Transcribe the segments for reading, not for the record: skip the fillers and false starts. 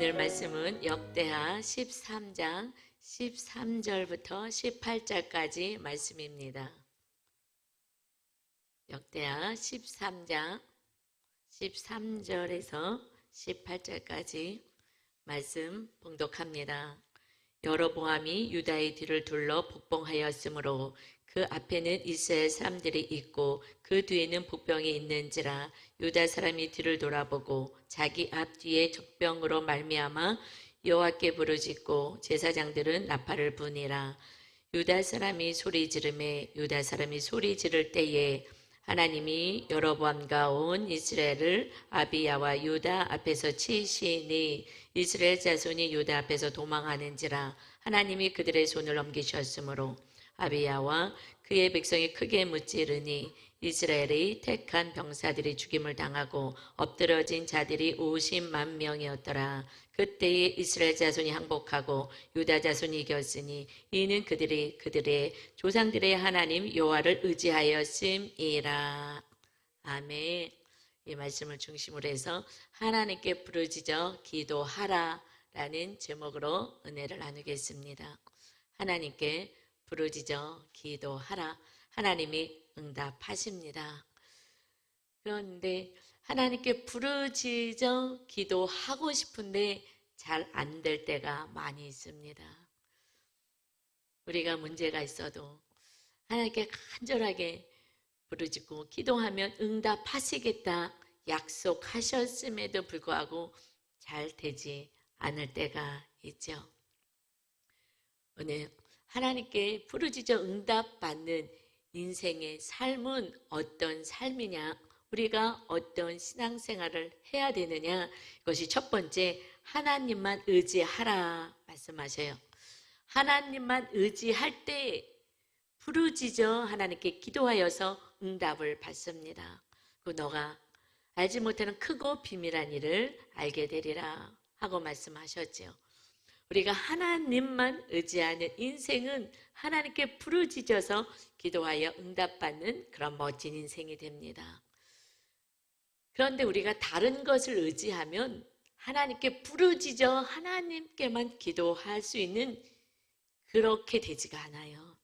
오늘 말씀은 역대하 13장 13절부터 18절까지 말씀입니다. 역대하 13장 13절에서 18절까지 말씀 봉독합니다. 여로보암이 유다의 뒤를 둘러 북봉하였으므로 그 앞에는 이스라엘 사람들이 있고 그 뒤에는 북병이 있는지라 유다 사람이 뒤를 돌아보고 자기 앞뒤에 적병으로 말미암아 여호와께 부르짖고 제사장들은 나팔을 부니라. 유다 사람이 소리 지르매 유다 사람이 소리 지를 때에 하나님이 여로보암과 온 이스라엘을 아비야와 유다 앞에서 치시니 이스라엘 자손이 유다 앞에서 도망하는지라. 하나님이 그들의 손을 넘기셨으므로 아비야와 그의 백성이 크게 무찌르니 이스라엘의 택한 병사들이 죽임을 당하고 엎드러진 자들이 50만 명이었더라. 그때에 이스라엘 자손이 항복하고 유다 자손이 이겼으니 이는 그들이 그들의 조상들의 하나님 여호와를 의지하였음이라. 아멘. 이 말씀을 중심으로 해서 하나님께 부르짖어 기도하라 라는 제목으로 은혜를 나누겠습니다. 하나님께 부르짖어 기도하라. 하나님이 응답하십니다. 그런데 하나님께 부르짖어 기도하고 싶은데 잘 안 될 때가 많이 있습니다. 우리가 문제가 있어도 하나님께 간절하게 부르짖고 기도하면 응답하시겠다 약속하셨음에도 불구하고 잘 되지 않을 때가 있죠. 오늘 하나님께 부르짖어 응답받는 인생의 삶은 어떤 삶이냐, 우리가 어떤 신앙생활을 해야 되느냐, 이것이 첫 번째 하나님만 의지하라 말씀하셔요. 하나님만 의지할 때 부르짖어 하나님께 기도하여서 응답을 받습니다. 그 너가 알지 못하는 크고 비밀한 일을 알게 되리라 하고 말씀하셨죠. 우리가 하나님만 의지하는 인생은 하나님께 부르짖어서 기도하여 응답받는 그런 멋진 인생이 됩니다. 그런데 우리가 다른 것을 의지하면 하나님께 부르짖어 하나님께만 기도할 수 있는 그렇게 되지가 않아요.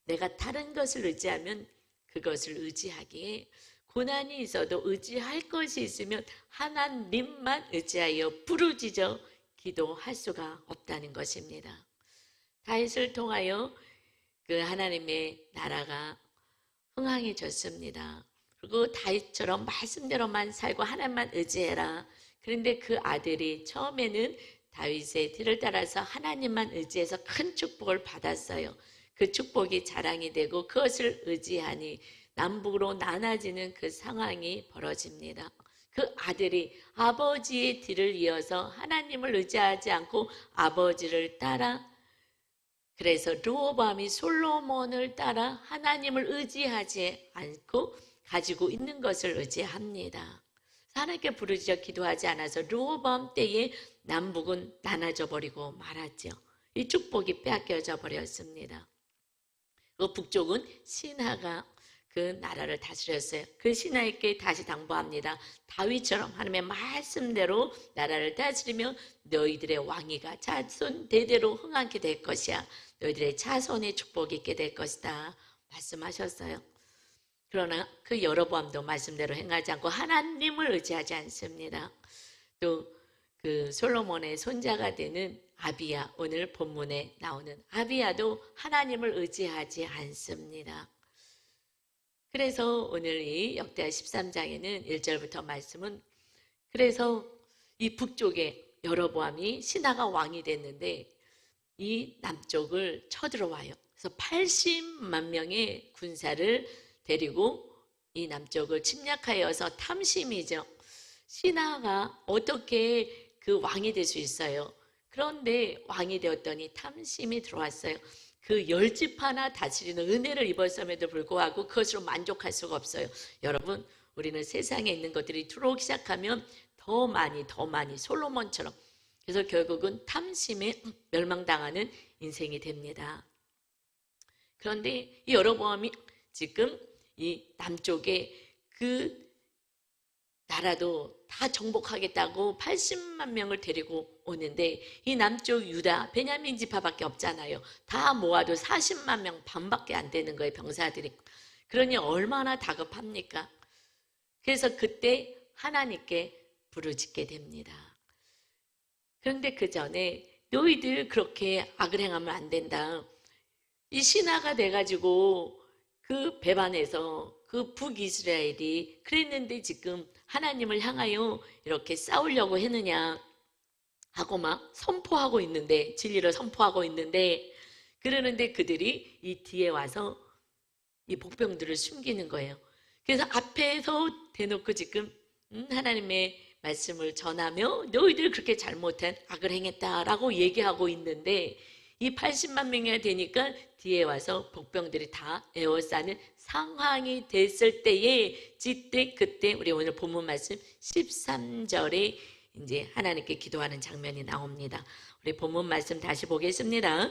내가 다른 것을 의지하면 그것을 의지하기에 고난이 있어도 의지할 것이 있으면 하나님만 의지하여 부르짖어 기도할 수가 없다는 것입니다. 다윗을 통하여 그 하나님의 나라가 흥황해졌습니다. 그리고 다윗처럼 말씀대로만 살고 하나님만 의지해라. 그런데 그 아들이 처음에는 다윗의 뒤를 따라서 하나님만 의지해서 큰 축복을 받았어요. 그 축복이 자랑이 되고 그것을 의지하니 남북으로 나눠지는 그 상황이 벌어집니다. 그 아들이 아버지의 뒤를 이어서 하나님을 의지하지 않고 아버지를 따라, 그래서 르호보암이 솔로몬을 따라 하나님을 의지하지 않고 가지고 있는 것을 의지합니다. 하나님께 부르짖어 기도하지 않아서 르호보암 때에 남북은 나눠져 버리고 말았죠. 이 축복이 빼앗겨져 버렸습니다. 그 북쪽은 신하가 그 나라를 다스렸어요. 그 신하에게 다시 당부합니다. 다윗처럼 하나님의 말씀대로 나라를 다스리며 너희들의 왕위가 자손 대대로 흥하게 될 것이야. 너희들의 자손의 축복이 있게 될 것이다 말씀하셨어요. 그러나 그 여로보암도 말씀대로 행하지 않고 하나님을 의지하지 않습니다. 또 그 솔로몬의 손자가 되는 아비야, 오늘 본문에 나오는 아비야도 하나님을 의지하지 않습니다. 그래서 오늘 이 역대하 13장에는 1절부터 말씀은, 그래서 이 북쪽에 여로보암이 신하가 왕이 됐는데 이 남쪽을 쳐들어와요. 그래서 80만 명의 군사를 데리고 이 남쪽을 침략하여서 탐심이죠. 신하가 어떻게 그 왕이 될 수 있어요? 그런데 왕이 되었더니 탐심이 들어왔어요. 그 10집 하나 다스리는 은혜를 입었음에도 불구하고 그것으로 만족할 수가 없어요. 여러분, 우리는 세상에 있는 것들이 들어오기 시작하면 더 많이 솔로몬처럼, 그래서 결국은 탐심에 멸망당하는 인생이 됩니다. 그런데 이 여로보암이 지금 이 남쪽에 그 나라도 다 정복하겠다고 80만 명을 데리고 오는데 이 남쪽 유다 베냐민 지파밖에 없잖아요. 다 모아도 40만 명 반밖에 안 되는 거예요, 병사들이. 그러니 얼마나 다급합니까? 그래서 그때 하나님께 부르짖게 됩니다. 그런데 그 전에 너희들 그렇게 악을 행하면 안 된다. 이 신하가 돼가지고 그 배반해서 그 북이스라엘이 그랬는데 지금 하나님을 향하여 이렇게 싸우려고 했느냐 하고 막 선포하고 있는데, 진리를 선포하고 있는데, 그러는데 그들이 이 뒤에 와서 이 복병들을 숨기는 거예요. 그래서 앞에서 대놓고 지금 하나님의 말씀을 전하며 너희들 그렇게 잘못한 악을 행했다라고 얘기하고 있는데, 이 80만 명이 되니까 뒤에 와서 복병들이 다 에워싸는 상황이 됐을 때에 그때 우리 오늘 본문 말씀 13절에 이제 하나님께 기도하는 장면이 나옵니다. 우리 본문 말씀 다시 보겠습니다.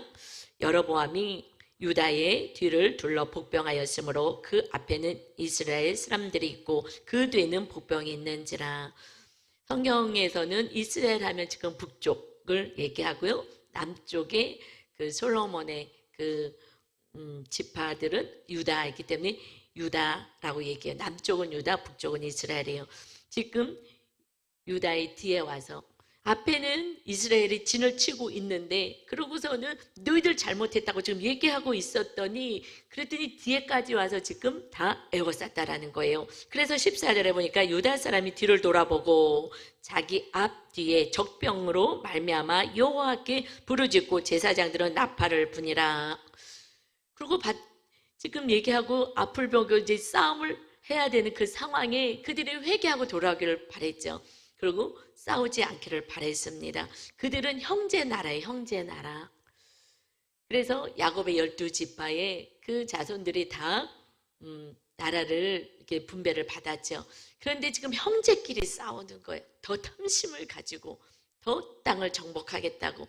여로보암이 유다의 뒤를 둘러 복병하였으므로 그 앞에는 이스라엘 사람들이 있고 그 뒤에는 복병이 있는지라. 성경에서는 이스라엘 하면 지금 북쪽을 얘기하고요. 남쪽에 그 솔로몬의 그 지파들은 유다이기 때문에 유다라고 얘기해요. 남쪽은 유다, 북쪽은 이스라엘이에요. 지금 유다의 뒤에 와서 앞에는 이스라엘이 진을 치고 있는데, 그러고서는 너희들 잘못했다고 지금 얘기하고 있었더니 그랬더니 뒤에까지 와서 지금 다 에워쌌다라는 거예요. 그래서 14절에 보니까 유다 사람이 뒤를 돌아보고 자기 앞뒤에 적병으로 말미암아 여호와께 부르짖고 제사장들은 나팔을 부니라. 그리고 지금 얘기하고 앞을 보고 이제 싸움을 해야 되는 그 상황에 그들이 회개하고 돌아오기를 바랬죠. 그리고 싸우지 않기를 바랬습니다. 그들은 형제 나라예요, 형제 나라. 그래서 야곱의 12지파에 그 자손들이 다 나라를 이렇게 분배를 받았죠. 그런데 지금 형제끼리 싸우는 거예요. 더 탐심을 가지고 더 땅을 정복하겠다고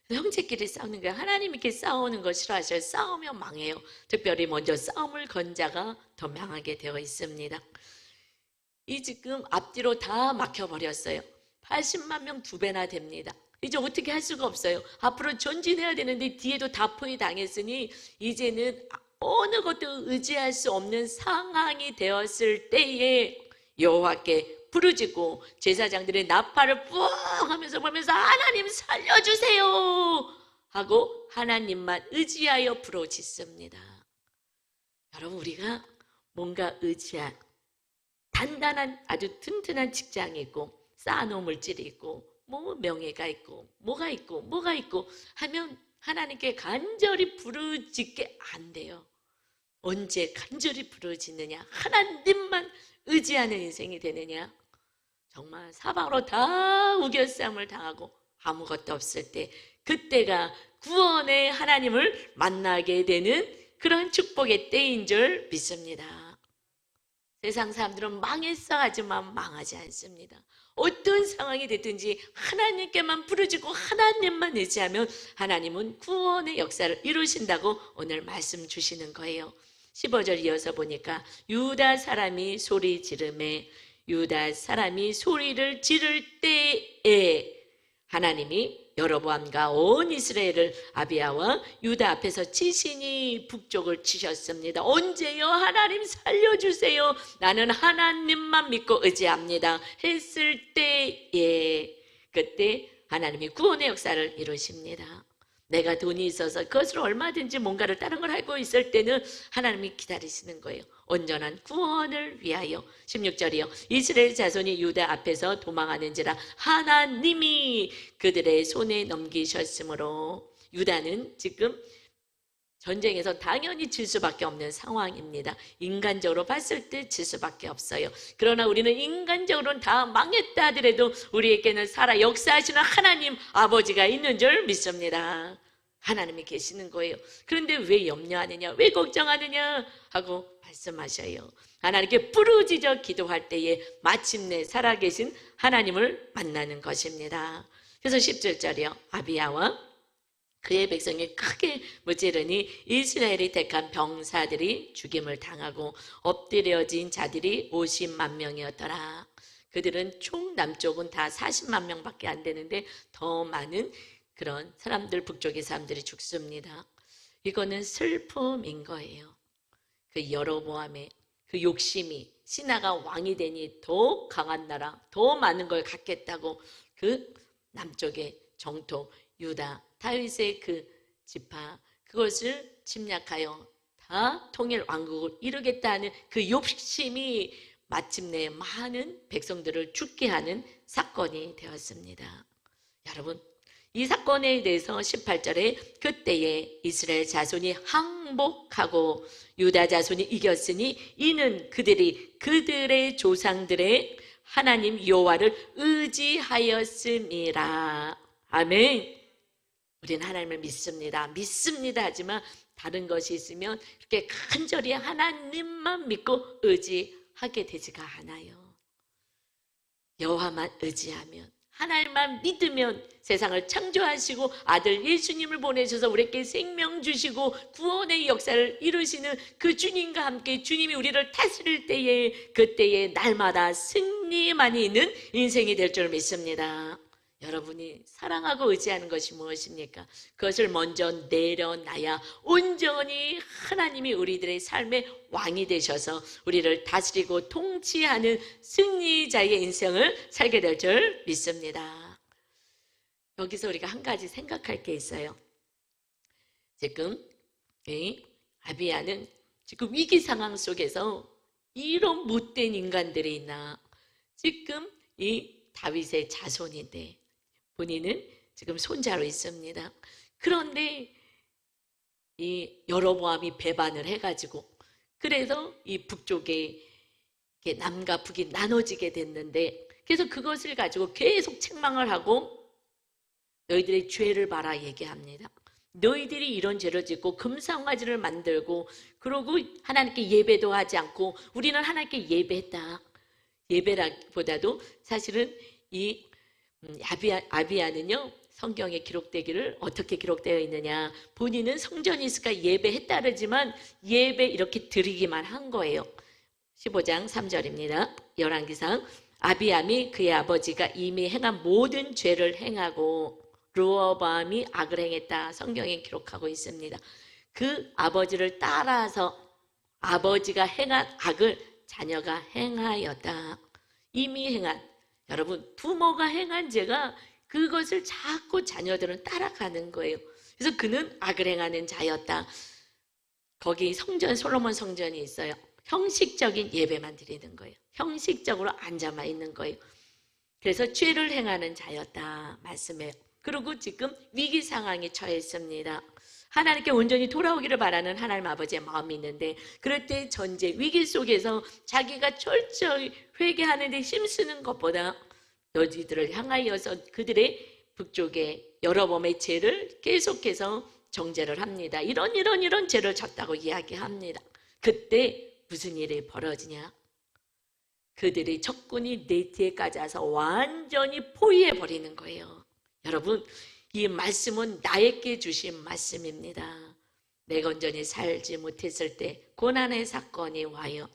형제끼리 싸우는 거예요. 하나님 이렇게 싸우는 거 싫어하셔요. 싸우면 망해요. 특별히 먼저 싸움을 건 자가 더 망하게 되어 있습니다. 이 지금 앞뒤로 다 막혀버렸어요. 80만 명 2배나 됩니다. 이제 어떻게 할 수가 없어요. 앞으로 전진해야 되는데 뒤에도 다포위 당했으니 이제는 어느 것도 의지할 수 없는 상황이 되었을 때에 여호와께 부르짖고 제사장들의 나팔을 뿌 하면서 보면서 하나님 살려주세요 하고 하나님만 의지하여 부르짖습니다. 여러분, 우리가 뭔가 의지한 단단한 아주 튼튼한 직장이 있고 쌓아놓은 물질이 있고 뭐 명예가 있고 뭐가 있고 하면 하나님께 간절히 부르짖게 안 돼요. 언제 간절히 부르짖느냐? 하나님만 의지하는 인생이 되느냐? 정말 사방으로 다 우겨싸움을 당하고 아무것도 없을 때, 그때가 구원의 하나님을 만나게 되는 그런 축복의 때인 줄 믿습니다. 세상 사람들은 망했어 하지만 망하지 않습니다. 어떤 상황이 됐든지 하나님께만 부르짖고 하나님만 의지하면 하나님은 구원의 역사를 이루신다고 오늘 말씀 주시는 거예요. 15절 이어서 보니까 유다 사람이 소리 지르매, 유다 사람이 소리를 지를 때에 하나님이 여로보암과 온 이스라엘을 아비야와 유다 앞에서 치시니 북쪽을 치셨습니다. 언제요? 하나님 살려주세요. 나는 하나님만 믿고 의지합니다 했을 때에 그때 하나님이 구원의 역사를 이루십니다. 내가 돈이 있어서 그것으로 얼마든지 뭔가를 다른 걸 알고 있을 때는 하나님이 기다리시는 거예요. 온전한 구원을 위하여. 16절이요. 이스라엘 자손이 유다 앞에서 도망하는지라 하나님이 그들의 손에 넘기셨으므로. 유다는 지금 전쟁에서 당연히 질 수밖에 없는 상황입니다. 인간적으로 봤을 때 질 수밖에 없어요. 그러나 우리는 인간적으로는 다 망했다 하더라도 우리에게는 살아 역사하시는 하나님 아버지가 있는 줄 믿습니다. 하나님이 계시는 거예요. 그런데 왜 염려하느냐, 왜 걱정하느냐 하고 말씀하셔요. 하나님께 부르짖어 기도할 때에 마침내 살아계신 하나님을 만나는 것입니다. 그래서 17절이요. 아비야와 그의 백성이 크게 무찌르니 이스라엘이 택한 병사들이 죽임을 당하고 엎드려진 자들이 50만 명이었더라. 그들은 총 남쪽은 다 40만 명밖에 안 되는데 더 많은 그런 사람들, 북쪽의 사람들이 죽습니다. 이거는 슬픔인 거예요. 그 여로보암의 그 욕심이, 신하가 왕이 되니 더 강한 나라, 더 많은 걸 갖겠다고 그 남쪽의 정토 유다 다윗의 그 지파, 그것을 침략하여 다 통일 왕국을 이루겠다는 그 욕심이 마침내 많은 백성들을 죽게 하는 사건이 되었습니다. 여러분, 이 사건에 대해서 18절에 그때에 이스라엘 자손이 항복하고 유다 자손이 이겼으니 이는 그들이 그들의 조상들의 하나님 여호와를 의지하였음이라. 아멘. 우리는 하나님을 믿습니다. 믿습니다 하지만 다른 것이 있으면 이렇게 간절히 하나님만 믿고 의지하게 되지가 않아요. 여호와만 의지하면, 하나님만 믿으면 세상을 창조하시고 아들 예수님을 보내셔서 우리에게 생명 주시고 구원의 역사를 이루시는 그 주님과 함께 주님이 우리를 다스릴 때에, 그때에 날마다 승리만이 있는 인생이 될 줄 믿습니다. 여러분이 사랑하고 의지하는 것이 무엇입니까? 그것을 먼저 내려놔야 온전히 하나님이 우리들의 삶의 왕이 되셔서 우리를 다스리고 통치하는 승리자의 인생을 살게 될 줄 믿습니다. 여기서 우리가 한 가지 생각할 게 있어요. 지금 아비야는 지금 위기 상황 속에서 이런 못된 인간들이 있나? 지금 이 다윗의 자손인데 본인은 지금 손자로 있습니다. 그런데 이 여로보암이 배반을 해가지고 그래서 이 북쪽에 남과 북이 나눠지게 됐는데, 그래서 그것을 가지고 계속 책망을 하고 너희들의 죄를 봐라 얘기합니다. 너희들이 이런 죄를 짓고 금상화지를 만들고 그러고 하나님께 예배도 하지 않고, 우리는 하나님께 예배했다. 예배라기보다도 사실은 이 아비야는요, 성경에 기록되기를 어떻게 기록되어 있느냐, 본인은 성전이 있으니까 예배했다 그러지만 예배 이렇게 드리기만 한 거예요. 15장 3절입니다. 열왕기상 아비암이 그의 아버지가 이미 행한 모든 죄를 행하고 르호보암이 악을 행했다, 성경에 기록하고 있습니다. 그 아버지를 따라서 아버지가 행한 악을 자녀가 행하였다. 이미 행한, 여러분, 부모가 행한 죄가 그것을 자꾸 자녀들은 따라가는 거예요. 그래서 그는 악을 행하는 자였다. 거기 성전, 솔로몬 성전이 있어요. 형식적인 예배만 드리는 거예요. 형식적으로 앉아만 있는 거예요. 그래서 죄를 행하는 자였다 말씀해요. 그리고 지금 위기 상황에 처했습니다. 하나님께 온전히 돌아오기를 바라는 하나님 아버지의 마음이 있는데, 그럴 때 전제 위기 속에서 자기가 철저히 회개하는 데 힘쓰는 것보다 너희들을 향하여서 그들의 북쪽에 여로보암의 죄를 계속해서 정죄를 합니다. 이런 죄를 졌다고 이야기합니다. 그때 무슨 일이 벌어지냐? 그들의 적군이 내 뒤에까지 와서 완전히 포위해버리는 거예요. 여러분, 이 말씀은 나에게 주신 말씀입니다. 내가 온전히 살지 못했을 때 고난의 사건이 와요.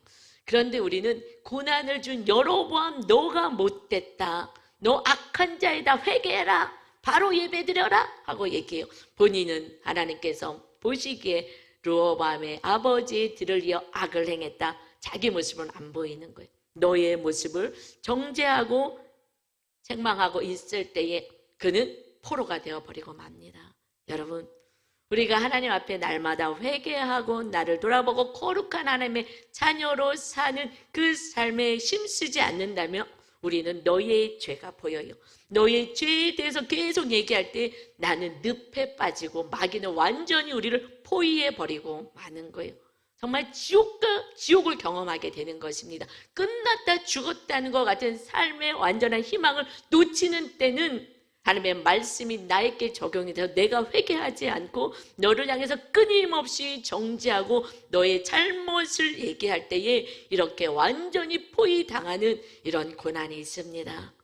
그런데 우리는 고난을 준 여로보암, 너가 못됐다, 너 악한 자이다, 회개해라, 바로 예배드려라 하고 얘기해요. 본인은 하나님께서 보시기에 르호보암의 아버지의 뒤를 이어 악을 행했다, 자기 모습은 안 보이는 거예요. 너의 모습을 정죄하고 책망하고 있을 때에 그는 포로가 되어버리고 맙니다. 여러분, 우리가 하나님 앞에 날마다 회개하고 나를 돌아보고 거룩한 하나님의 자녀로 사는 그 삶에 힘쓰지 않는다면 우리는 너의 죄가 보여요. 너의 죄에 대해서 계속 얘기할 때 나는 늪에 빠지고 마귀는 완전히 우리를 포위해버리고 마는 거예요. 정말 지옥을 경험하게 되는 것입니다. 끝났다 죽었다는 것 같은 삶의 완전한 희망을 놓치는 때는 하나님의 말씀이 나에게 적용이 되어 내가 회개하지 않고 너를 향해서 끊임없이 정죄하고 너의 잘못을 얘기할 때에 이렇게 완전히 포위당하는 이런 고난이 있습니다.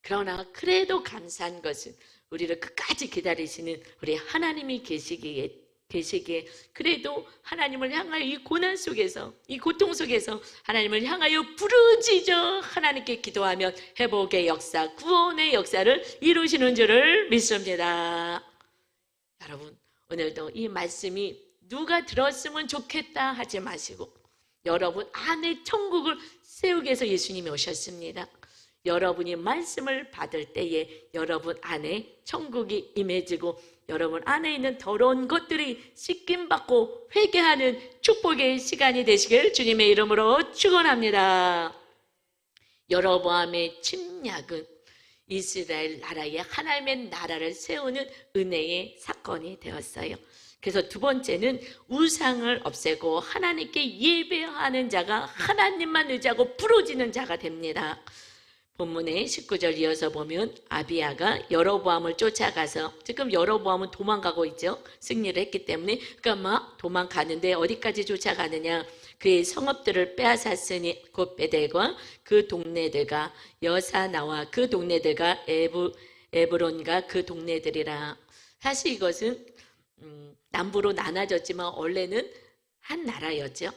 그러나 그래도 감사한 것은 우리를 끝까지 기다리시는 우리 하나님이 계시기에 계시기에 그래도 하나님을 향하여 이 고난 속에서, 이 고통 속에서 하나님을 향하여 부르짖어 하나님께 기도하면 회복의 역사, 구원의 역사를 이루시는 줄을 믿습니다. 여러분, 오늘도 이 말씀이 누가 들었으면 좋겠다 하지 마시고 여러분 안에 천국을 세우기 위해서 예수님이 오셨습니다. 여러분이 말씀을 받을 때에 여러분 안에 천국이 임해지고 여러분 안에 있는 더러운 것들이 씻김받고 회개하는 축복의 시간이 되시길 주님의 이름으로 축원합니다. 여로보암의 침략은 이스라엘 나라에 하나님의 나라를 세우는 은혜의 사건이 되었어요. 그래서 두 번째는 우상을 없애고 하나님께 예배하는 자가 하나님만 의지하고 부르짖는 자가 됩니다. 본문의 19절 이어서 보면 아비야가 여로보암을 쫓아가서, 지금 여로보암은 도망가고 있죠. 승리를 했기 때문에. 그러니까 막 도망가는데 어디까지 쫓아가느냐, 그의 성읍들을 빼앗았으니 곧 베델과 그 동네들과 여사나와 그 동네들과 에브론과 그 동네들이라. 사실 이것은 남부로 나눠졌지만 원래는 한 나라였죠.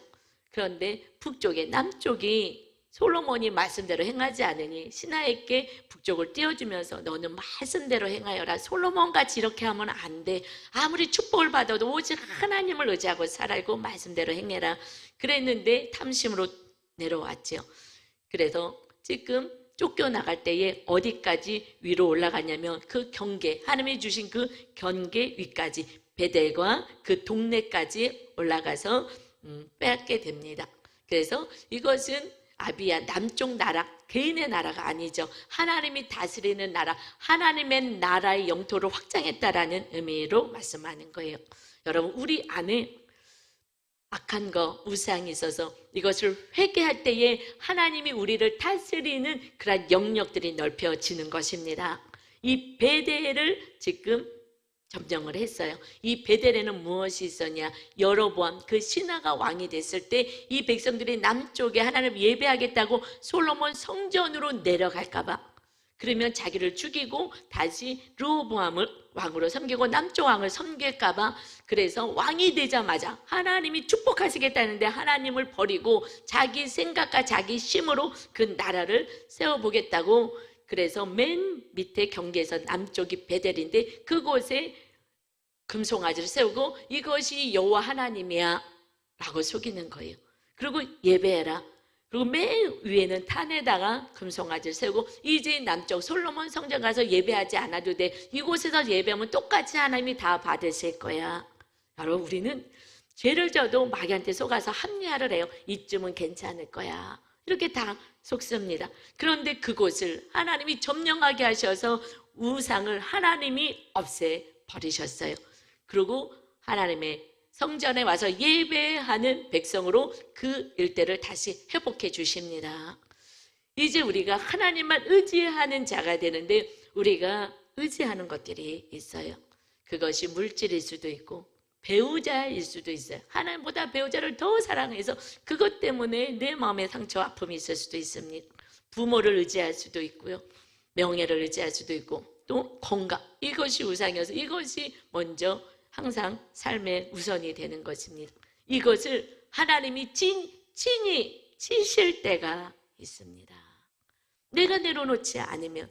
그런데 북쪽에, 남쪽이 솔로몬이 말씀대로 행하지 않으니 신하에게 북쪽을 띄워주면서 너는 말씀대로 행하여라. 솔로몬같이 이렇게 하면 안 돼. 아무리 축복을 받아도 오직 하나님을 의지하고 살아고 말씀대로 행해라. 그랬는데 탐심으로 내려왔죠. 그래서 지금 쫓겨나갈 때에 어디까지 위로 올라가냐면 그 경계, 하나님이 주신 그 경계 위까지, 베델과 그 동네까지 올라가서 빼앗게 됩니다. 그래서 이것은 아비야, 남쪽 나라, 개인의 나라가 아니죠. 하나님이 다스리는 나라, 하나님의 나라의 영토를 확장했다라는 의미로 말씀하는 거예요. 여러분, 우리 안에 악한 거, 우상이 있어서 이것을 회개할 때에 하나님이 우리를 다스리는 그런 영역들이 넓혀지는 것입니다. 이 베델을 지금 점령을 했어요. 이 베델에는 무엇이 있었냐? 여로보암 그 신하가 왕이 됐을 때 이 백성들이 남쪽에 하나님 예배하겠다고 솔로몬 성전으로 내려갈까 봐, 그러면 자기를 죽이고 다시 르호보암을 왕으로 섬기고 남쪽 왕을 섬길까 봐, 그래서 왕이 되자마자 하나님이 축복하시겠다는데 하나님을 버리고 자기 생각과 자기 힘으로 그 나라를 세워보겠다고, 그래서 맨 밑에 경계에서 남쪽이 베델인데 그곳에 금송아지를 세우고 이것이 여호와 하나님이야 라고 속이는 거예요. 그리고 예배해라. 그리고 맨 위에는 탄에다가 금송아지를 세우고 이제 남쪽 솔로몬 성전 가서 예배하지 않아도 돼. 이곳에서 예배하면 똑같이 하나님이 다 받으실 거야. 여러분, 우리는 죄를 져도 마귀한테 속아서 합리화를 해요. 이쯤은 괜찮을 거야. 이렇게 다 속습니다. 그런데 그곳을 하나님이 점령하게 하셔서 우상을 하나님이 없애버리셨어요. 그리고 하나님의 성전에 와서 예배하는 백성으로 그 일대를 다시 회복해 주십니다. 이제 우리가 하나님만 의지하는 자가 되는데 우리가 의지하는 것들이 있어요. 그것이 물질일 수도 있고 배우자일 수도 있어요. 하나님보다 배우자를 더 사랑해서 그것 때문에 내 마음에 상처, 아픔이 있을 수도 있습니다. 부모를 의지할 수도 있고요. 명예를 의지할 수도 있고 또 건강, 이것이 우상이어서 이것이 먼저 항상 삶의 우선이 되는 것입니다. 이것을 하나님이 친히 치실 때가 있습니다. 내가 내려놓지 않으면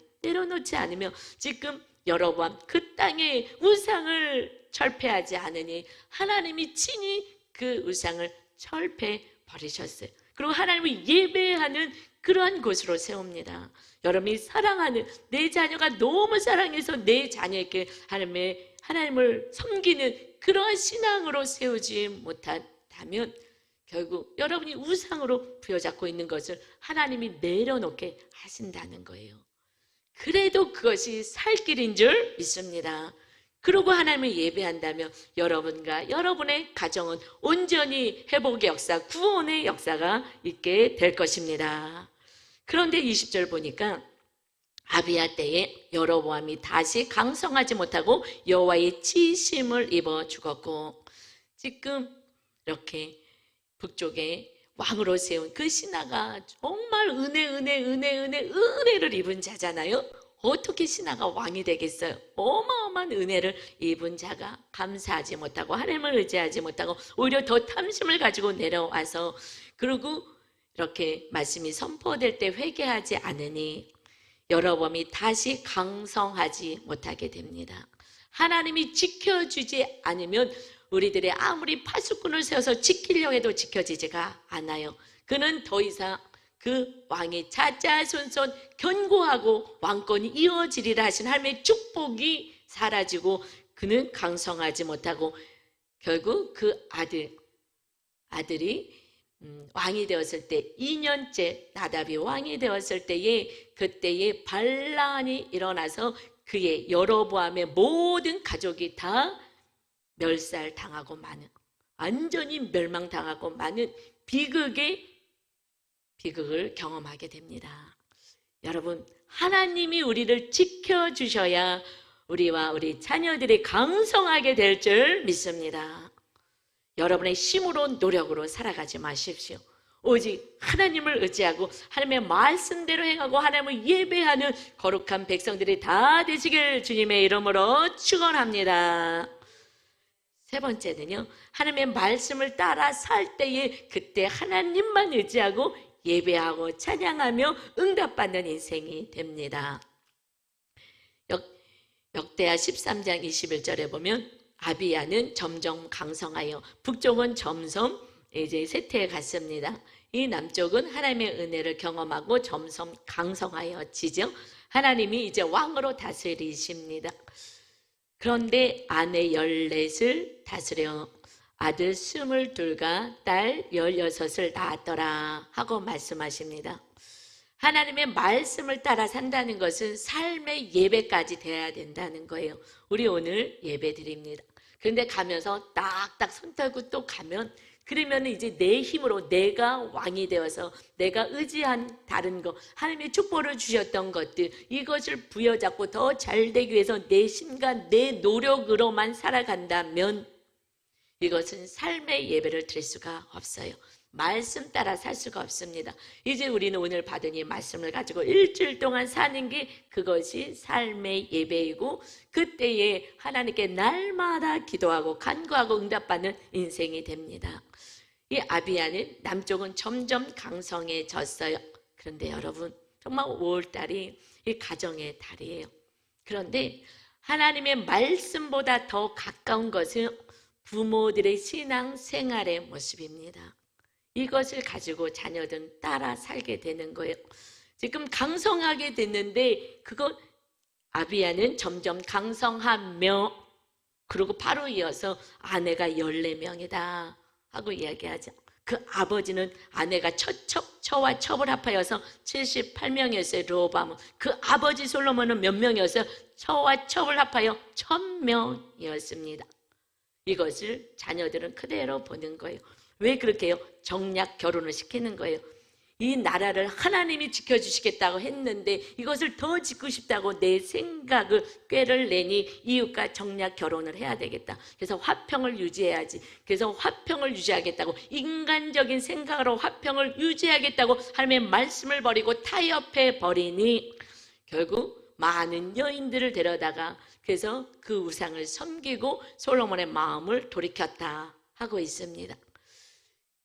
지금 여로보암 그 땅의 우상을 철폐하지 않으니 하나님이 친히 그 우상을 철폐 버리셨어요. 그리고 하나님을 예배하는 그러한 곳으로 세웁니다. 여러분이 사랑하는 내 자녀가 너무 사랑해서 내 자녀에게 하나님을 섬기는 그러한 신앙으로 세우지 못한다면 결국 여러분이 우상으로 부여잡고 있는 것을 하나님이 내려놓게 하신다는 거예요. 그래도 그것이 살 길인 줄 믿습니다. 그러고 하나님을 예배한다면 여러분과 여러분의 가정은 온전히 회복의 역사, 구원의 역사가 있게 될 것입니다. 그런데 20절 보니까 아비야 때에 여로보암이 다시 강성하지 못하고 여호와의 치심을 입어 죽었고, 지금 이렇게 북쪽에 왕으로 세운 그 신하가 정말 은혜를 입은 자잖아요. 어떻게 신하가 왕이 되겠어요? 어마어마한 은혜를 입은 자가 감사하지 못하고 하나님을 의지하지 못하고 오히려 더 탐심을 가지고 내려와서, 그리고 이렇게 말씀이 선포될 때 회개하지 않으니 여로보암이 다시 강성하지 못하게 됩니다. 하나님이 지켜주지 않으면 우리들의 아무리 파수꾼을 세워서 지키려고 해도 지켜지지가 않아요. 그는 더 이상 그 왕이 자자손손 견고하고 왕권이 이어지리라 하신 하나님의 축복이 사라지고 그는 강성하지 못하고 결국 그 아들이 왕이 되었을 때 2년째 나답이 왕이 되었을 때에 그때에 반란이 일어나서 그의 여로보암의 모든 가족이 다 멸살당하고 많은, 완전히 멸망당하고 많은 비극을 경험하게 됩니다. 여러분, 하나님이 우리를 지켜주셔야 우리와 우리 자녀들이 강성하게 될 줄 믿습니다. 여러분의 힘으로 노력으로 살아가지 마십시오. 오직 하나님을 의지하고 하나님의 말씀대로 행하고 하나님을 예배하는 거룩한 백성들이 다 되시길 주님의 이름으로 축원합니다. 세 번째는요, 하나님의 말씀을 따라 살 때에 그때 하나님만 의지하고 예배하고 찬양하며 응답받는 인생이 됩니다. 역대하 13장 21절에 보면 아비야는 점점 강성하여 북쪽은 점점 이제 쇠퇴해 갔습니다. 이 남쪽은 하나님의 은혜를 경험하고 점점 강성하여지죠. 하나님이 이제 왕으로 다스리십니다. 그런데 아내 14을 다스려 아들 22과 딸 16을 낳았더라 하고 말씀하십니다. 하나님의 말씀을 따라 산다는 것은 삶의 예배까지 돼야 된다는 거예요. 우리 오늘 예배 드립니다. 그런데 가면서 딱딱 손 털고 또 가면, 그러면 이제 내 힘으로 내가 왕이 되어서 내가 의지한 다른 것, 하나님의 축복을 주셨던 것들, 이것을 부여잡고 더 잘 되기 위해서 내 힘과 내 노력으로만 살아간다면 이것은 삶의 예배를 드릴 수가 없어요. 말씀 따라 살 수가 없습니다. 이제 우리는 오늘 받은 이 말씀을 가지고 일주일 동안 사는 게 그것이 삶의 예배이고, 그때에 하나님께 날마다 기도하고 간구하고 응답받는 인생이 됩니다. 이 아비야는 남쪽은 점점 강성해졌어요. 그런데 여러분, 정말 5월달이 이 가정의 달이에요. 그런데 하나님의 말씀보다 더 가까운 것은 부모들의 신앙 생활의 모습입니다. 이것을 가지고 자녀들은 따라 살게 되는 거예요. 지금 강성하게 됐는데 그거 아비야는 점점 강성하며, 그리고 바로 이어서 아내가 14명이다 하고 이야기하죠. 그 아버지는 아내가 처와 첩을 합하여서 78명이었어요. 르호보암은. 그 아버지 솔로몬은 몇 명이었어요? 처와 첩을 합하여 1000명이었습니다. 이것을 자녀들은 그대로 보는 거예요. 왜 그렇게 해요? 정략 결혼을 시키는 거예요. 이 나라를 하나님이 지켜주시겠다고 했는데 이것을 더 짓고 싶다고 내 생각을 꾀를 내니 이웃과 정략 결혼을 해야 되겠다. 그래서 화평을 유지해야지. 그래서 화평을 유지하겠다고, 인간적인 생각으로 화평을 유지하겠다고 하나님의 말씀을 버리고 타협해 버리니 결국 많은 여인들을 데려다가 그래서 그 우상을 섬기고 솔로몬의 마음을 돌이켰다 하고 있습니다.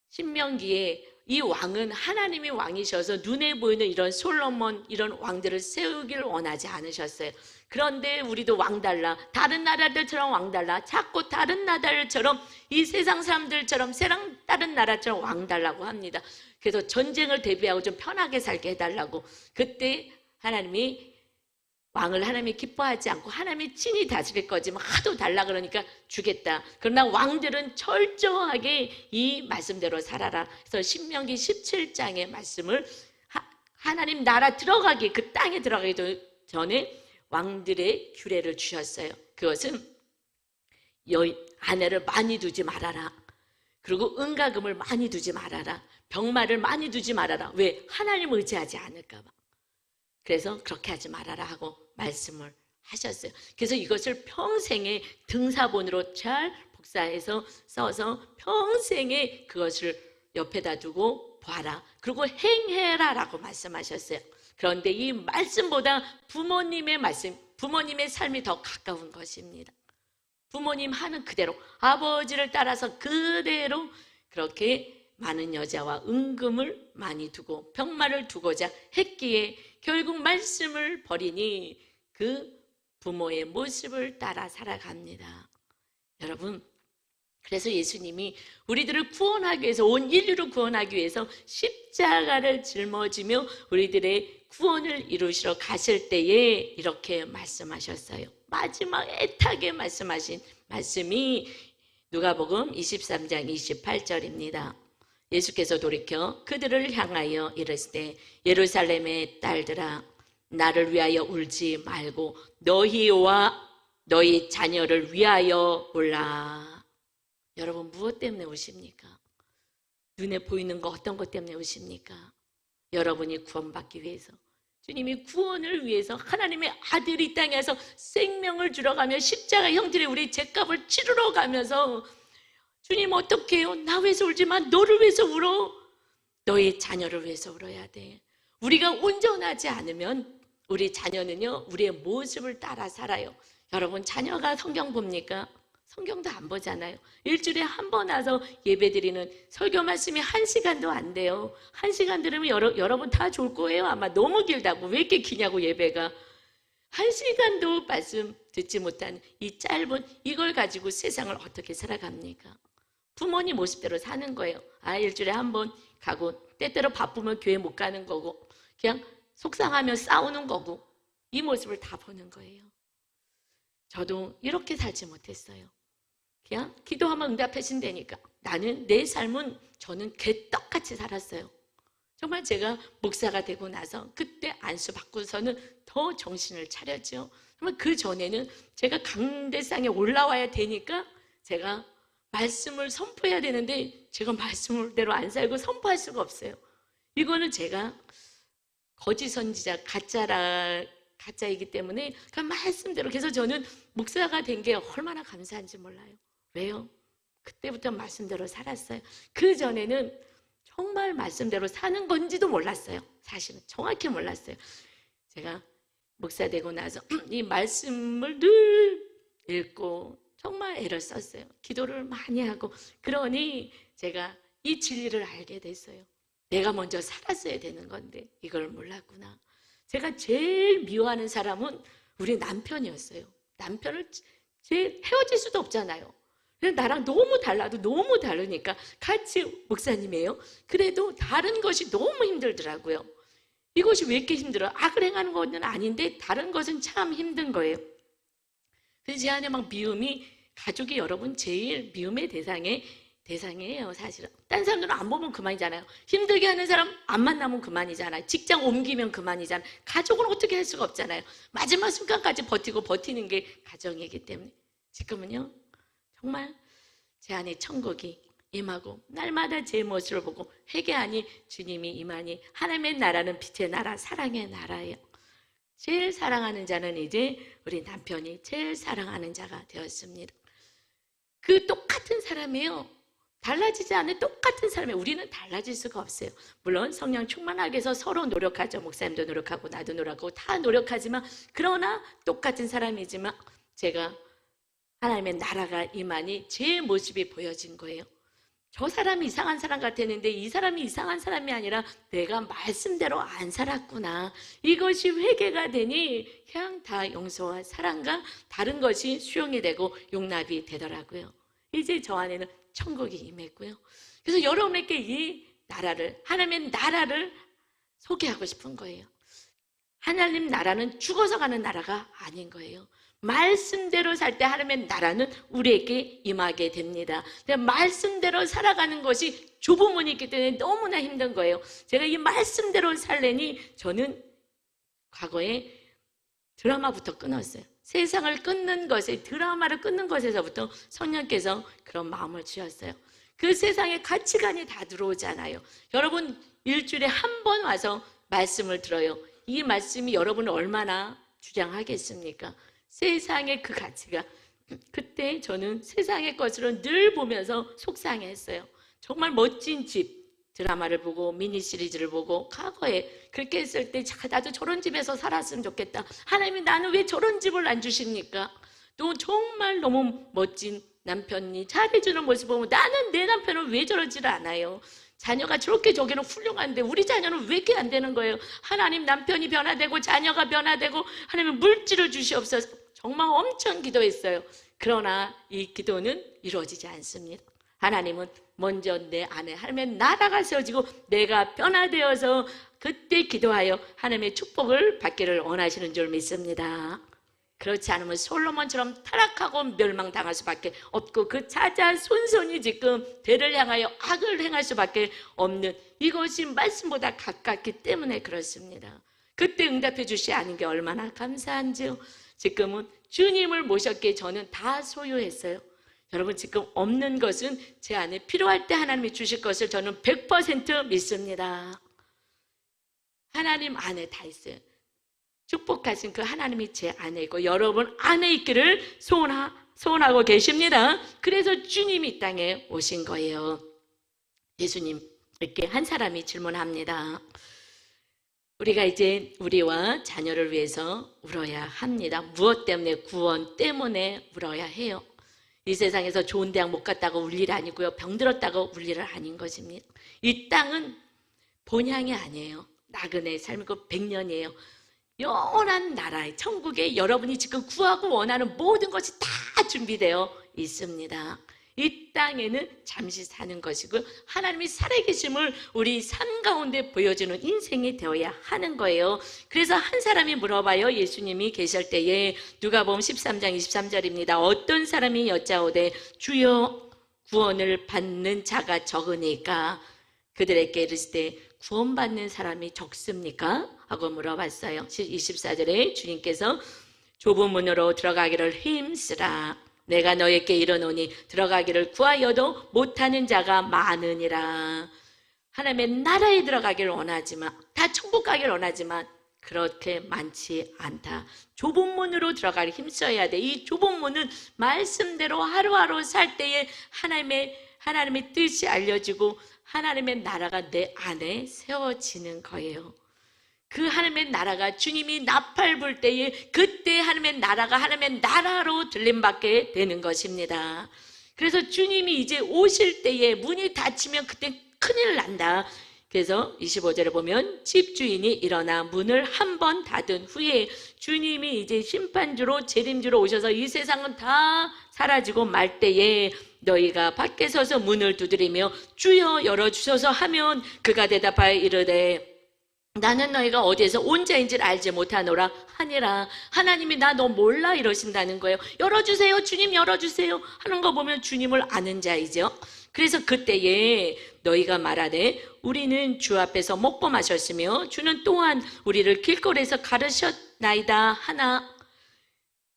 신명기에 이 왕은 하나님이 왕이셔서 눈에 보이는 이런 솔로몬 이런 왕들을 세우길 원하지 않으셨어요. 그런데 우리도 왕 달라, 다른 나라들처럼 왕 달라, 자꾸 다른 나라들처럼 이 세상 사람들처럼 다른 나라처럼 왕 달라고 합니다. 그래서 전쟁을 대비하고 좀 편하게 살게 해달라고. 그때 하나님이 왕을 하나님이 기뻐하지 않고 하나님이 친히 다스릴 거지만 하도 달라 그러니까 주겠다. 그러나 왕들은 철저하게 이 말씀대로 살아라. 그래서 신명기 17장의 말씀을 하나님 나라 들어가기, 그 땅에 들어가기 전에 왕들의 규례를 주셨어요. 그것은 아내를 많이 두지 말아라. 그리고 은가금을 많이 두지 말아라. 병마를 많이 두지 말아라. 왜? 하나님을 의지하지 않을까 봐. 그래서 그렇게 하지 말아라 하고 말씀을 하셨어요. 그래서 이것을 평생에 등사본으로 잘 복사해서 써서 평생에 그것을 옆에다 두고 봐라. 그리고 행해라 라고 말씀하셨어요. 그런데 이 말씀보다 부모님의 말씀, 부모님의 삶이 더 가까운 것입니다. 부모님 하는 그대로, 아버지를 따라서 그대로 그렇게 많은 여자와 은금을 많이 두고 병마를 두고자 했기에 결국 말씀을 버리니 그 부모의 모습을 따라 살아갑니다. 여러분, 그래서 예수님이 우리들을 구원하기 위해서, 온 인류를 구원하기 위해서 십자가를 짊어지며 우리들의 구원을 이루시러 가실 때에 이렇게 말씀하셨어요. 마지막 애타게 말씀하신 말씀이 누가복음 23장 28절입니다. 예수께서 돌이켜 그들을 향하여 이르시되 예루살렘의 딸들아, 나를 위하여 울지 말고 너희와 너희 자녀를 위하여 울라. 여러분, 무엇 때문에 우십니까? 눈에 보이는 거 어떤 것 때문에 우십니까? 여러분이 구원받기 위해서, 주님이 구원을 위해서 하나님의 아들이 땅에서 생명을 주러 가며 십자가 형질의 우리 죄값을 치르러 가면서 주님 어떻게 해요? 나 위해서 울지만 너를 위해서 울어. 너희 자녀를 위해서 울어야 돼. 우리가 온전하지 않으면 우리 자녀는요, 우리의 모습을 따라 살아요. 여러분, 자녀가 성경 봅니까? 성경도 안 보잖아요. 일주일에 한 번 와서 예배 드리는 설교 말씀이 1시간도 안 돼요. 1시간 들으면 여러분 다 좋을 거예요. 아마 너무 길다고. 왜 이렇게 기냐고, 예배가. 1시간도 말씀 듣지 못한 이 짧은 이걸 가지고 세상을 어떻게 살아갑니까? 부모님 모습대로 사는 거예요. 일주일에 한 번 가고 때때로 바쁘면 교회 못 가는 거고 그냥 속상하면 싸우는 거고, 이 모습을 다 보는 거예요. 저도 이렇게 살지 못했어요. 그냥 기도하면 응답하신다니까. 나는 내 삶은 저는 개떡같이 살았어요. 정말 제가 목사가 되고 나서 그때 안수 받고서는 더 정신을 차렸죠. 정말 그 전에는 제가 강대상에 올라와야 되니까 제가 말씀을 선포해야 되는데 제가 말씀대로 안 살고 선포할 수가 없어요. 이거는 제가 거짓 선지자, 가짜이기 때문에 그 말씀대로. 그래서 저는 목사가 된 게 얼마나 감사한지 몰라요. 왜요? 그때부터 말씀대로 살았어요. 그 전에는 정말 말씀대로 사는 건지도 몰랐어요. 사실은 정확히 몰랐어요. 제가 목사 되고 나서 이 말씀을 늘 읽고 정말 애를 썼어요. 기도를 많이 하고. 그러니 제가 이 진리를 알게 됐어요. 내가 먼저 살았어야 되는 건데 이걸 몰랐구나. 제가 제일 미워하는 사람은 우리 남편이었어요. 남편을 헤어질 수도 없잖아요. 나랑 너무 달라도 너무 다르니까 같이 목사님이에요. 그래도 다른 것이 너무 힘들더라고요. 이것이 왜 이렇게 힘들어? 악을 행하는 것은 아닌데 다른 것은 참 힘든 거예요. 그래서 제 안에 막 미움이, 가족이 여러분 제일 미움의 대상이에요. 사실은 딴 사람들은 안 보면 그만이잖아요. 힘들게 하는 사람 안 만나면 그만이잖아요. 직장 옮기면 그만이잖아요. 가족은 어떻게 할 수가 없잖아요. 마지막 순간까지 버티는 게 가정이기 때문에. 지금은요, 정말 제 안에 천국이 임하고 날마다 제 모습을 보고 회개하니 주님이 임하니 하나님의 나라는 빛의 나라, 사랑의 나라예요. 제일 사랑하는 자는 이제 우리 남편이 제일 사랑하는 자가 되었습니다. 그 똑같은 사람이에요. 달라지지 않은 똑같은 사람이에요. 우리는 달라질 수가 없어요. 물론 성령 충만하게 해서 서로 노력하죠. 목사님도 노력하고 나도 노력하고 다 노력하지만, 그러나 똑같은 사람이지만 제가 하나님의 나라가 임하니 제 모습이 보여진 거예요. 저 사람이 이상한 사람 같았는데 이 사람이 이상한 사람이 아니라 내가 말씀대로 안 살았구나. 이것이 회개가 되니 그냥 다 용서와 사랑과 다른 것이 수용이 되고 용납이 되더라고요. 이제 저 안에는 천국이 임했고요. 그래서 여러분에게 이 나라를, 하나님의 나라를 소개하고 싶은 거예요. 하나님 나라는 죽어서 가는 나라가 아닌 거예요. 말씀대로 살 때 하나님의 나라는 우리에게 임하게 됩니다. 말씀대로 살아가는 것이 좁은 문이 있기 때문에 너무나 힘든 거예요. 제가 이 말씀대로 살려니 저는 과거에 드라마부터 끊었어요. 세상을 끊는 것에, 드라마를 끊는 것에서부터 성령께서 그런 마음을 주셨어요. 그 세상에 가치관이 다 들어오잖아요. 여러분 일주일에 한 번 와서 말씀을 들어요. 이 말씀이 여러분을 얼마나 주장하겠습니까? 세상의 그 가치가, 그때 저는 세상의 것으로 늘 보면서 속상했어요. 정말 멋진 집, 드라마를 보고 미니 시리즈를 보고 과거에 그렇게 했을 때 나도 저런 집에서 살았으면 좋겠다. 하나님이 나는 왜 저런 집을 안 주십니까? 또 정말 너무 멋진 남편이 잘해주는 모습 보면 나는 내 남편은 왜 저러지를 않아요? 자녀가 저렇게 저기는 훌륭한데 우리 자녀는 왜 이렇게 안 되는 거예요? 하나님 남편이 변화되고 자녀가 변화되고 하나님 물질을 주시옵소서. 정말 엄청 기도했어요. 그러나 이 기도는 이루어지지 않습니다. 하나님은 먼저 내 안에 하나님의 나라가 세워지고 내가 변화되어서 그때 기도하여 하나님의 축복을 받기를 원하시는 줄 믿습니다. 그렇지 않으면 솔로몬처럼 타락하고 멸망당할 수밖에 없고 그 자자 손손이 지금 대를 향하여 악을 행할 수밖에 없는 이것이 말씀보다 가깝기 때문에 그렇습니다. 그때 응답해 주시 않은 게 얼마나 감사한지요. 지금은 주님을 모셨기에 저는 다 소유했어요. 여러분 지금 없는 것은 제 안에 필요할 때 하나님이 주실 것을 저는 100% 믿습니다. 하나님 안에 다 있어요. 축복하신 그 하나님이 제 안에 있고 여러분 안에 있기를 소원하고 계십니다. 그래서 주님이 이 땅에 오신 거예요. 예수님께 한 사람이 질문합니다. 우리가 이제 우리와 자녀를 위해서 울어야 합니다. 무엇 때문에? 구원 때문에 울어야 해요. 이 세상에서 좋은 대학 못 갔다고 울 일 아니고요. 병들었다고 울 일은 아닌 것입니다. 이 땅은 본향이 아니에요. 나그네 삶이고 100년이에요. 영원한 나라의 천국에 여러분이 지금 구하고 원하는 모든 것이 다 준비되어 있습니다. 이 땅에는 잠시 사는 것이고 하나님이 살아계심을 우리 삶 가운데 보여주는 인생이 되어야 하는 거예요. 그래서 한 사람이 물어봐요. 예수님이 계실 때에 누가복음 13장 23절입니다. 어떤 사람이 여짜오되 주여 구원을 받는 자가 적으니까 그들에게 이르시되 구원받는 사람이 적습니까? 하고 물어봤어요. 24절에 주님께서 좁은 문으로 들어가기를 힘쓰라. 내가 너에게 이르노니 들어가기를 구하여도 못하는 자가 많으니라. 하나님의 나라에 들어가기를 원하지만 다 천국 가기를 원하지만 그렇게 많지 않다. 좁은 문으로 들어가기 힘써야 돼. 이 좁은 문은 말씀대로 하루하루 살 때에 하나님의 뜻이 알려지고 하나님의 나라가 내 안에 세워지는 거예요. 그 하나님의 나라가 주님이 나팔 불 때에 그때 하나님의 나라가 하나님의 나라로 들림받게 되는 것입니다. 그래서 주님이 이제 오실 때에 문이 닫히면 그때 큰일 난다. 그래서 25절에 보면 집주인이 일어나 문을 한 번 닫은 후에 주님이 이제 심판주로 재림주로 오셔서 이 세상은 다 사라지고 말 때에 너희가 밖에 서서 문을 두드리며 주여 열어주셔서 하면 그가 대답하여 이르되 나는 너희가 어디에서 온 자인지를 알지 못하노라 하니라. 하나님이 나 너 몰라 이러신다는 거예요. 열어주세요 주님 열어주세요 하는 거 보면 주님을 아는 자이죠. 그래서 그때에 너희가 말하되 우리는 주 앞에서 먹고 마셨으며 주는 또한 우리를 길거리에서 가르쳤나이다 하나.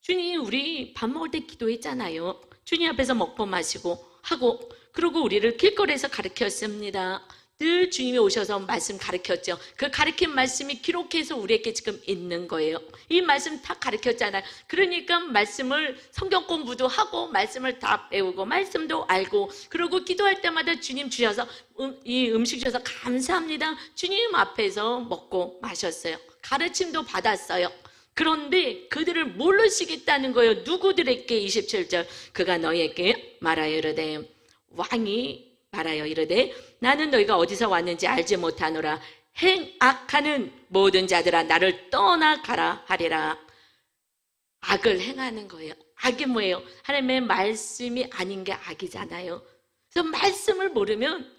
주님 우리 밥 먹을 때 기도했잖아요. 주님 앞에서 먹고 마시고 하고 그리고 우리를 길거리에서 가르쳤습니다. 늘 주님이 오셔서 말씀 가르쳤죠. 그 가르친 말씀이 기록해서 우리에게 지금 있는 거예요. 이 말씀 다 가르쳤잖아요. 그러니까 말씀을 성경 공부도 하고 말씀을 다 배우고 말씀도 알고 그리고 기도할 때마다 주님 주셔서 이 음식 주셔서 감사합니다. 주님 앞에서 먹고 마셨어요. 가르침도 받았어요. 그런데 그들을 모르시겠다는 거예요. 누구들에게 27절 그가 너희에게 말하여 이르되 왕이 말하여 이르되 나는 너희가 어디서 왔는지 알지 못하노라. 행악하는 모든 자들아 나를 떠나가라 하리라. 악을 행하는 거예요. 악이 뭐예요? 하나님의 말씀이 아닌 게 악이잖아요. 그래서 말씀을 모르면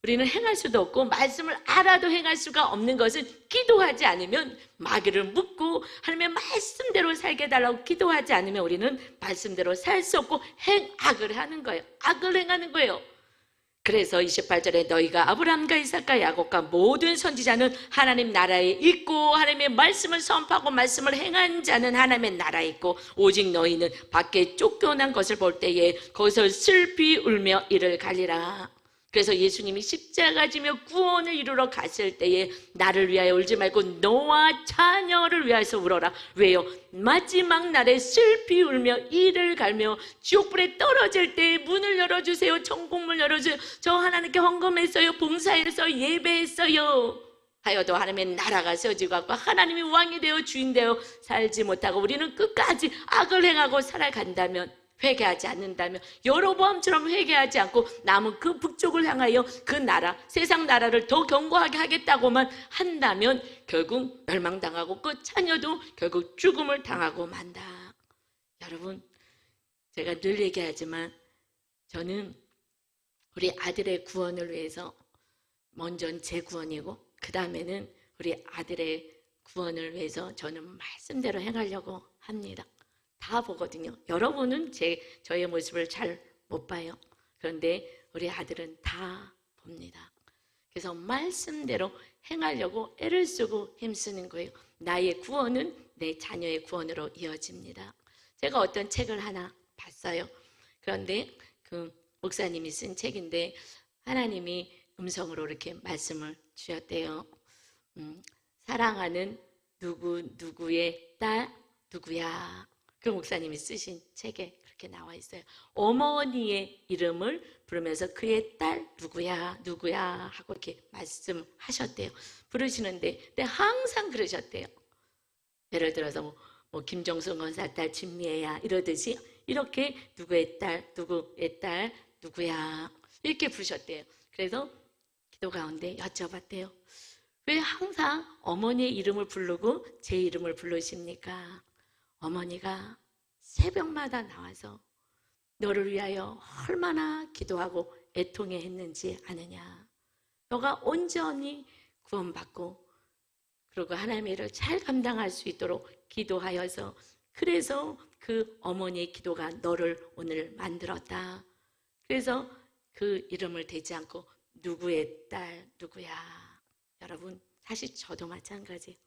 우리는 행할 수도 없고 말씀을 알아도 행할 수가 없는 것은 기도하지 않으면 마귀를 묻고 하나님의 말씀대로 살게 해달라고 기도하지 않으면 우리는 말씀대로 살 수 없고 행악을 하는 거예요. 악을 행하는 거예요. 그래서 28절에 너희가 아브라함과 이삭과 야곱과 모든 선지자는 하나님 나라에 있고 하나님의 말씀을 선포하고 말씀을 행한 자는 하나님의 나라에 있고 오직 너희는 밖에 쫓겨난 것을 볼 때에 거기서 슬피 울며 이를 갈리라. 그래서 예수님이 십자가 지며 구원을 이루러 갔을 때에 나를 위하여 울지 말고 너와 자녀를 위하여서 울어라. 왜요? 마지막 날에 슬피 울며 이를 갈며 지옥불에 떨어질 때에 문을 열어주세요. 천국문 열어주세요. 저 하나님께 헌금했어요. 봉사했어요. 예배했어요. 하여도 하나님의 나라가 세워지고 하나님이 왕이 되어 주인 되어 살지 못하고 우리는 끝까지 악을 행하고 살아간다면, 회개하지 않는다면, 여로보암처럼 회개하지 않고 남은 그 북쪽을 향하여 그 나라, 세상 나라를 더 견고하게 하겠다고만 한다면 결국 멸망당하고 그 자녀도 결국 죽음을 당하고 만다. 여러분, 제가 늘 얘기하지만 저는 우리 아들의 구원을 위해서 먼저는 제 구원이고 그 다음에는 우리 아들의 구원을 위해서 저는 말씀대로 행하려고 합니다. 다 보거든요. 여러분은 저의 모습을 잘 못 봐요. 그런데 우리 아들은 다 봅니다. 그래서 말씀대로 행하려고 애를 쓰고 힘쓰는 거예요. 나의 구원은 내 자녀의 구원으로 이어집니다. 제가 어떤 책을 하나 봤어요. 그런데 그 목사님이 쓴 책인데 하나님이 음성으로 이렇게 말씀을 주셨대요. 사랑하는 누구의 딸 누구야. 그 목사님이 쓰신 책에 그렇게 나와 있어요. 어머니의 이름을 부르면서 그의 딸 누구야 하고 이렇게 말씀하셨대요. 부르시는데 근데 항상 그러셨대요. 예를 들어서 뭐 김정순 권사 딸 진미애야 이러듯이 이렇게 누구의 딸 누구야 이렇게 부르셨대요. 그래서 기도 가운데 여쭤봤대요. 왜 항상 어머니의 이름을 부르고 제 이름을 부르십니까? 어머니가 새벽마다 나와서 너를 위하여 얼마나 기도하고 애통해 했는지 아느냐. 너가 온전히 구원받고 그리고 하나님의 일을 잘 감당할 수 있도록 기도하여서 그래서 그 어머니의 기도가 너를 오늘 만들었다. 그래서 그 이름을 대지 않고 누구의 딸 누구야. 여러분 사실 저도 마찬가지예요.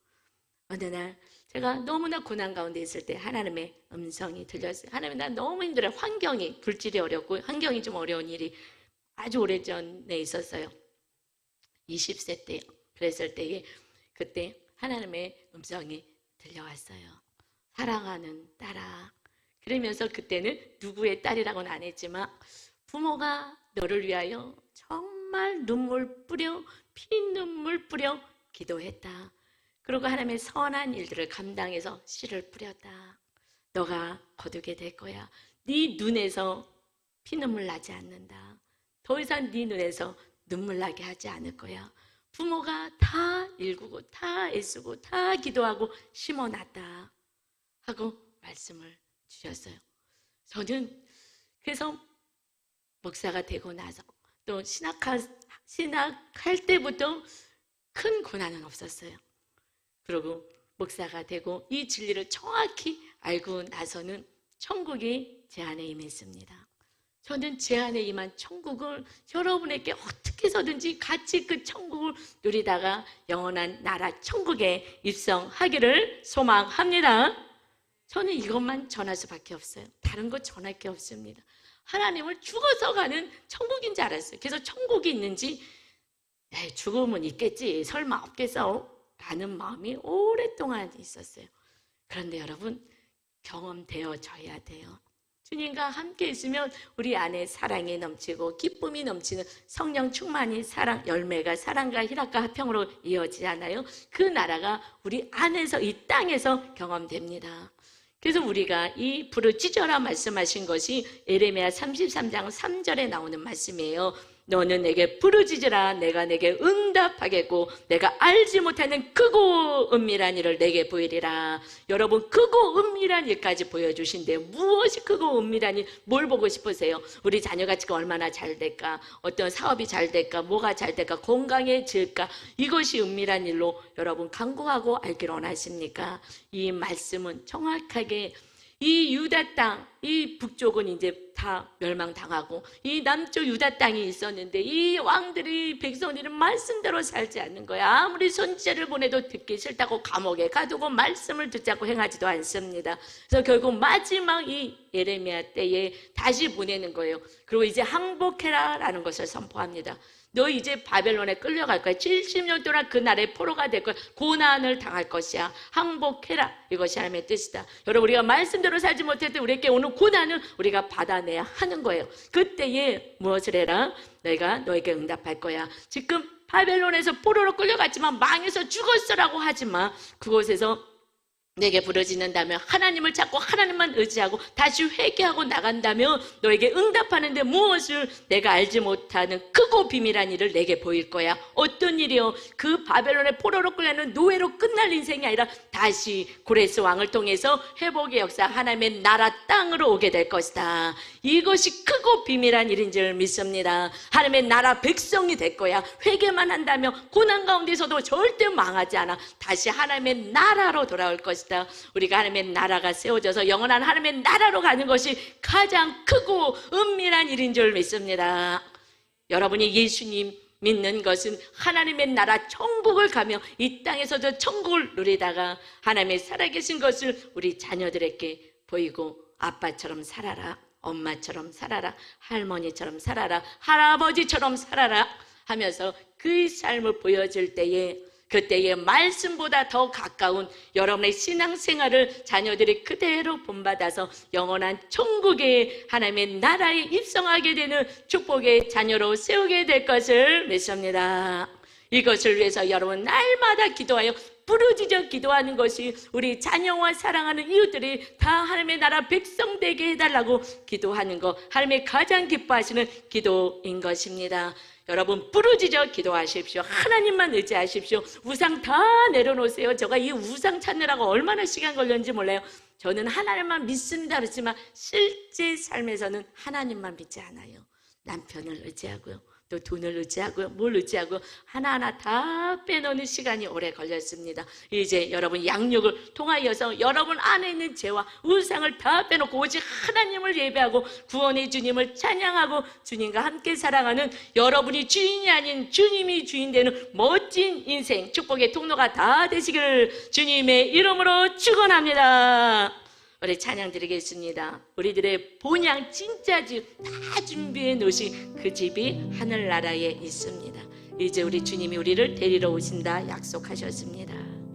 어느 날 제가 너무나 고난 가운데 있을 때 하나님의 음성이 들렸어요. 하나님 난 너무 힘들어요. 환경이 불질이 어렵고 환경이 좀 어려운 일이 아주 오래전에 있었어요. 20세 때 그랬을 때에 그때 하나님의 음성이 들려왔어요. 사랑하는 딸아. 그러면서 그때는 누구의 딸이라고는 안 했지만 부모가 너를 위하여 정말 눈물 뿌려 피눈물 뿌려 기도했다. 그리고 하나님의 선한 일들을 감당해서 씨를 뿌렸다. 너가 거두게 될 거야. 네 눈에서 피눈물 나지 않는다. 더 이상 네 눈에서 눈물 나게 하지 않을 거야. 부모가 다 일구고 다 애쓰고 다 기도하고 심어놨다 하고 말씀을 주셨어요. 저는 그래서 목사가 되고 나서 또 신학할 때부터 큰 고난은 없었어요. 그리고 목사가 되고 이 진리를 정확히 알고 나서는 천국이 제 안에 임했습니다. 저는 제 안에 임한 천국을 여러분에게 어떻게 해서든지 같이 그 천국을 누리다가 영원한 나라 천국에 입성하기를 소망합니다. 저는 이것만 전할 수밖에 없어요. 다른 거 전할 게 없습니다. 하나님을 죽어서 가는 천국인 줄 알았어요. 그래서 천국이 있는지 죽음은 있겠지 설마 없겠어? 라는 마음이 오랫동안 있었어요. 그런데 여러분 경험되어져야 돼요. 주님과 함께 있으면 우리 안에 사랑이 넘치고 기쁨이 넘치는 성령 충만이 사랑 열매가 사랑과 희락과 화평으로 이어지잖아요. 그 나라가 우리 안에서 이 땅에서 경험됩니다. 그래서 우리가 이 부르짖어라 말씀하신 것이 예레미야 33장 3절에 나오는 말씀이에요. 너는 내게 부르짖으라 내가 내게 응답하겠고 내가 알지 못하는 크고 은밀한 일을 내게 보이리라. 여러분 크고 은밀한 일까지 보여주신대요. 무엇이 크고 은밀한 일? 뭘 보고 싶으세요? 우리 자녀가 지금 얼마나 잘 될까? 어떤 사업이 잘 될까? 뭐가 잘 될까? 건강해질까? 이것이 은밀한 일로 여러분 간구하고 알기를 원하십니까? 이 말씀은 정확하게 이 유다 땅, 이 북쪽은 이제 다 멸망당하고 이 남쪽 유다 땅이 있었는데 이 왕들이 백성들은 말씀대로 살지 않는 거야. 아무리 선지자를 보내도 듣기 싫다고 감옥에 가두고 말씀을 듣자고 행하지도 않습니다. 그래서 결국 마지막 이 예레미야 때에 다시 보내는 거예요. 그리고 이제 항복해라라는 것을 선포합니다. 너 이제 바벨론에 끌려갈 거야. 70년 동안 그 나라의 포로가 될 거야. 고난을 당할 것이야. 항복해라. 이것이 하나님의 뜻이다. 여러분, 우리가 말씀대로 살지 못할 때 우리에게 오는 고난을 우리가 받아내야 하는 거예요. 그때에 무엇을 해라? 내가 너에게 응답할 거야. 지금 바벨론에서 포로로 끌려갔지만 망해서 죽었어라고 하지만 그곳에서 내게 부르짖는다면 하나님을 찾고 하나님만 의지하고 다시 회개하고 나간다면 너에게 응답하는데 무엇을 내가 알지 못하는 크고 비밀한 일을 내게 보일 거야. 어떤 일이요? 그 바벨론의 포로로 끌려는 노예로 끝날 인생이 아니라 다시 고레스 왕을 통해서 회복의 역사, 하나님의 나라 땅으로 오게 될 것이다. 이것이 크고 비밀한 일인 줄 믿습니다. 하나님의 나라 백성이 될 거야. 회개만 한다면 고난 가운데서도 절대 망하지 않아. 다시 하나님의 나라로 돌아올 것이다. 우리가 하나님의 나라가 세워져서 영원한 하나님의 나라로 가는 것이 가장 크고 은밀한 일인 줄 믿습니다. 여러분이 예수님 믿는 것은 하나님의 나라 천국을 가며 이 땅에서도 천국을 누리다가 하나님의 살아계신 것을 우리 자녀들에게 보이고 아빠처럼 살아라, 엄마처럼 살아라, 할머니처럼 살아라, 할아버지처럼 살아라 하면서 그 삶을 보여줄 때에 그때의 말씀보다 더 가까운 여러분의 신앙생활을 자녀들이 그대로 본받아서 영원한 천국의 하나님의 나라에 입성하게 되는 축복의 자녀로 세우게 될 것을 믿습니다. 이것을 위해서 여러분 날마다 기도하여 부르짖어 기도하는 것이 우리 자녀와 사랑하는 이웃들이 다 하나님의 나라 백성 되게 해달라고 기도하는 것, 하나님의 가장 기뻐하시는 기도인 것입니다. 여러분 부르짖어 기도하십시오. 하나님만 의지하십시오. 우상 다 내려놓으세요. 제가 이 우상 찾느라고 얼마나 시간 걸렸는지 몰라요. 저는 하나님만 믿습니다 그렇지만 실제 삶에서는 하나님만 믿지 않아요. 남편을 의지하고요, 또 돈을 의지하고요, 뭘 의지하고요, 하나하나 다 빼놓는 시간이 오래 걸렸습니다. 이제 여러분 양육을 통하여서 여러분 안에 있는 죄와 우상을 다 빼놓고 오직 하나님을 예배하고 구원의 주님을 찬양하고 주님과 함께 사랑하는 여러분이 주인이 아닌 주님이 주인 되는 멋진 인생 축복의 통로가 다 되시기를 주님의 이름으로 축원합니다. 우리 찬양 드리겠습니다. 우리들의 본향 진짜 집 다 준비해 놓으신 그 집이 하늘나라에 있습니다. 이제 우리 주님이 우리를 데리러 오신다 약속하셨습니다.